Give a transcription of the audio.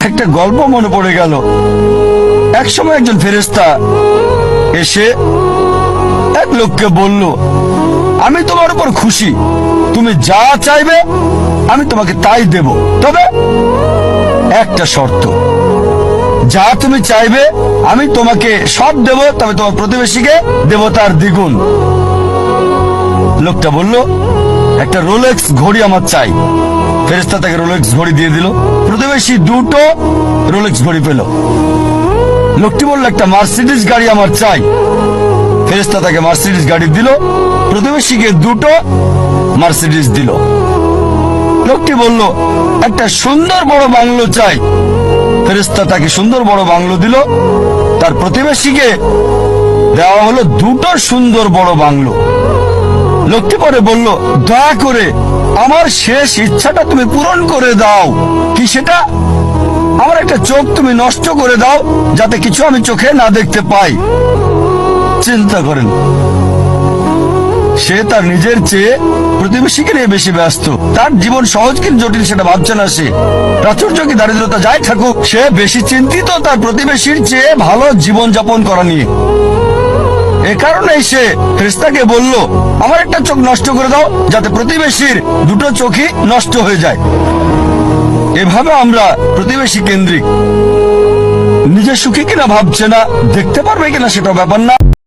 একটা গল্প মনে পড়ে গেল। এক সময় একজন ফেরেশতা এসে এক লোককে বলল, আমি তোমার উপর খুশি, তুমি যা চাইবে আমি তোমাকে তাই দেব, তবে একটা শর্ত, যা তুমি চাইবে আমি তোমাকে সব দেব, তবে তোমার প্রতিবেশীকে দেব তার দ্বিগুণ। লোকটা বলল, একটা রোলেক্স ঘড়ি আমার চাই। ফেরেশতা তাকে রোলেক্স ঘড়ি দিয়ে দিল। প্রতিবেশী দুটো রোলেক্স ঘড়ি পেল। লোকটি বলল, একটা মার্সিডিজ গাড়ি আমার চাই। ফেরেশতা তাকে মার্সিডিজ গাড়ি দিল। প্রতিবেশীকে দুটো মার্সিডিজ দিল। লোকটি বলল, একটা সুন্দর বড় বাংলো চাই। ফেরেশতা তাকে সুন্দর বড় বাংলো দিল। তার প্রতিবেশীকে দেওয়া হলো দুটো সুন্দর বড় বাংলো। লোকটি পরে বলল, দয়া করে আমার শেষ ইচ্ছাটা তুমি পূরণ করে দাও। কি সেটা? আমার একটা চোখ তুমি নষ্ট করে দাও, যাতে কিছু আমি চোখে না দেখতে পাই। চিন্তা করেন, সে তার নিজের চেয়ে প্রতিবেশীকে নিয়ে বেশি ব্যস্ত। তার জীবন সহজ কিন্তু জটিল সেটা ভাবছে না সে। প্রাচুর্য কি দারিদ্রতা যাই থাকুক, সে বেশি চিন্তিত তার প্রতিবেশীর চেয়ে ভালো জীবন যাপন করা নিয়ে। এ কারণেই সে ফেরেশতাকে বলল, আমার একটা চোখ নষ্ট করে দাও, যাতে প্রতিবেশীর দুটো চোখই নষ্ট হয়ে যায়। এভাবে আমরা প্রতিবেশী কেন্দ্রিক। নিজে সুখী কিনা ভাবছে না, দেখতে পারবে কিনা সেটা ব্যাপার না,